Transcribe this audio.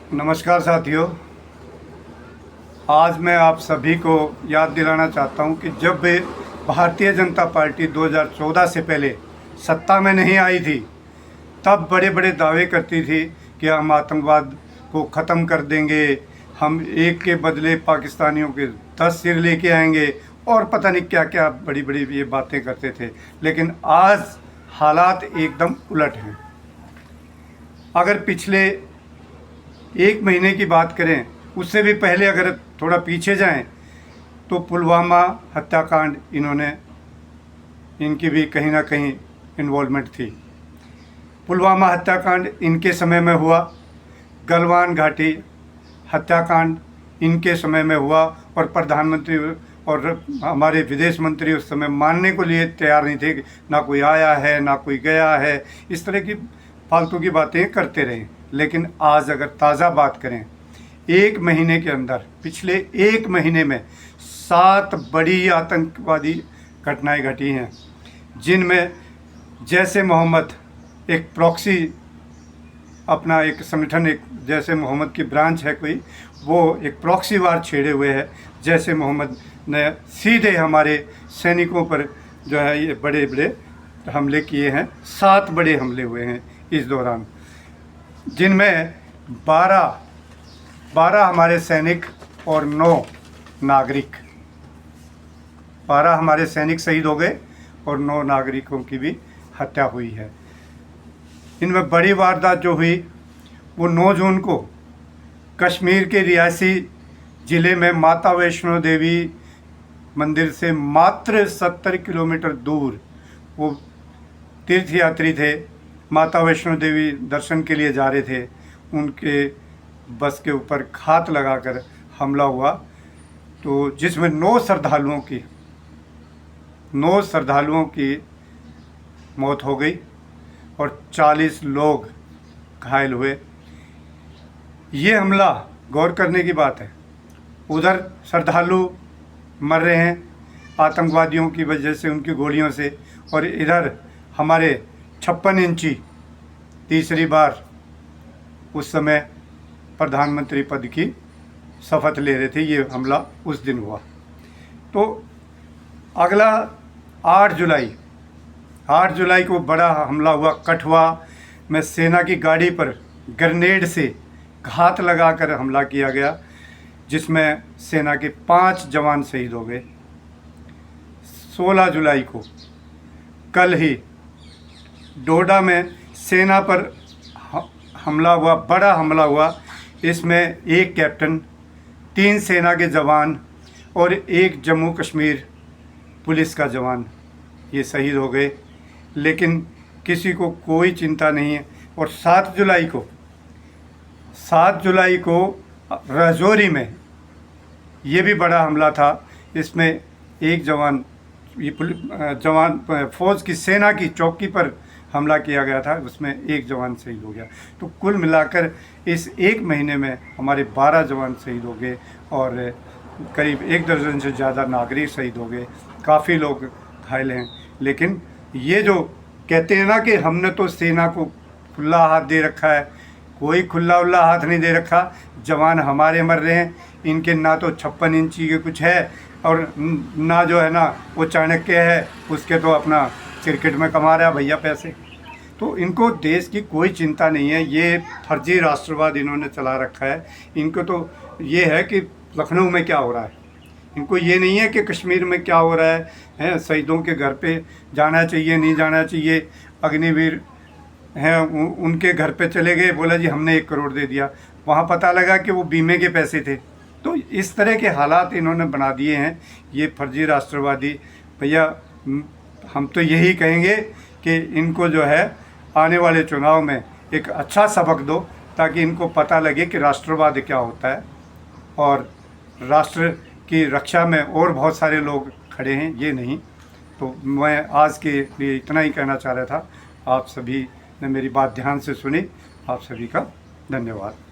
नमस्कार साथियों। आज मैं आप सभी को याद दिलाना चाहता हूं कि जब भी भारतीय जनता पार्टी 2014 से पहले सत्ता में नहीं आई थी, तब बड़े बड़े दावे करती थी कि हम आतंकवाद को ख़त्म कर देंगे, हम एक के बदले पाकिस्तानियों के 10 सिर लेके आएंगे और पता नहीं क्या क्या बड़ी बड़ी ये बातें करते थे। लेकिन आज हालात एकदम उलट हैं। अगर पिछले एक महीने की बात करें, उससे भी पहले अगर थोड़ा पीछे जाएं, तो पुलवामा हत्याकांड इनकी भी कहीं ना कहीं इन्वॉल्वमेंट थी। पुलवामा हत्याकांड इनके समय में हुआ, गलवान घाटी हत्याकांड इनके समय में हुआ, और प्रधानमंत्री और हमारे विदेश मंत्री उस समय मानने को लिए तैयार नहीं थे। ना कोई आया है ना कोई गया है, इस तरह की फालतू की बातें करते रहे। लेकिन आज अगर ताज़ा बात करें, एक महीने के अंदर, पिछले एक महीने में 7 बड़ी आतंकवादी घटनाएं घटी हैं, जिनमें जैसे मोहम्मद एक प्रॉक्सी, अपना एक संगठन, एक जैसे मोहम्मद की ब्रांच है कोई, वो एक प्रॉक्सी वार छेड़े हुए है। जैसे मोहम्मद ने सीधे हमारे सैनिकों पर जो है ये बड़े बड़े हमले किए हैं। 7 बड़े हमले हुए हैं इस दौरान, जिनमें 12 हमारे सैनिक और 9 नागरिक, 12 हमारे सैनिक शहीद हो गए और 9 नागरिकों की भी हत्या हुई है। इनमें बड़ी वारदात जो हुई वो 9 जून को कश्मीर के रियासी ज़िले में माता वैष्णो देवी मंदिर से मात्र 70 किलोमीटर दूर वो तीर्थयात्री थे, माता वैष्णो देवी दर्शन के लिए जा रहे थे, उनके बस के ऊपर घात लगाकर हमला हुआ, तो जिसमें 9 श्रद्धालुओं की मौत हो गई और 40 लोग घायल हुए। ये हमला गौर करने की बात है। उधर श्रद्धालु मर रहे हैं आतंकवादियों की वजह से, उनकी गोलियों से, और इधर हमारे 56 इंची तीसरी बार उस समय प्रधानमंत्री पद की शपथ ले रहे थे। ये हमला उस दिन हुआ। तो अगला 8 जुलाई को बड़ा हमला हुआ। कठुआ में सेना की गाड़ी पर ग्रेनेड से घात लगाकर हमला किया गया, जिसमें सेना के 5 जवान शहीद हो गए। 16 जुलाई को कल ही डोडा में सेना पर हमला हुआ, बड़ा हमला हुआ। इसमें 1 कैप्टन, 3 सेना के जवान और 1 जम्मू कश्मीर पुलिस का जवान ये शहीद हो गए। लेकिन किसी को कोई चिंता नहीं है। और 7 जुलाई को राजौरी में ये भी बड़ा हमला था। इसमें 1 जवान, फौज की सेना की चौकी पर हमला किया गया था, उसमें 1 जवान शहीद हो गया। तो कुल मिलाकर इस एक महीने में हमारे 12 जवान शहीद हो गए और करीब 1 दर्जन से ज़्यादा नागरिक शहीद हो गए। काफ़ी लोग घायल हैं। लेकिन ये जो कहते हैं ना कि हमने तो सेना को खुला हाथ दे रखा है, कोई खुला उल्ला हाथ नहीं दे रखा। जवान हमारे मर रहे हैं, इनके ना तो 56 इंची के कुछ है और ना जो है ना वो चाणक्य है, उसके तो अपना क्रिकेट में कमा रहा है भैया पैसे। तो इनको देश की कोई चिंता नहीं है। ये फर्जी राष्ट्रवाद इन्होंने चला रखा है। इनको तो ये है कि लखनऊ में क्या हो रहा है, इनको ये नहीं है कि कश्मीर में क्या हो रहा है। शहीदों के घर पे जाना चाहिए, नहीं जाना चाहिए। अग्निवीर हैं, उनके घर पे चले गए, बोला जी हमने 1 करोड़ दे दिया, वहाँ पता लगा कि वो बीमे के पैसे थे। तो इस तरह के हालात इन्होंने बना दिए हैं ये फर्जी राष्ट्रवादी भैया। हम तो यही कहेंगे कि इनको जो है आने वाले चुनाव में एक अच्छा सबक दो, ताकि इनको पता लगे कि राष्ट्रवाद क्या होता है और राष्ट्र की रक्षा में और बहुत सारे लोग खड़े हैं, ये नहीं। तो मैं आज के लिए इतना ही कहना चाह रहा था। आप सभी ने मेरी बात ध्यान से सुनी। आप सभी का धन्यवाद।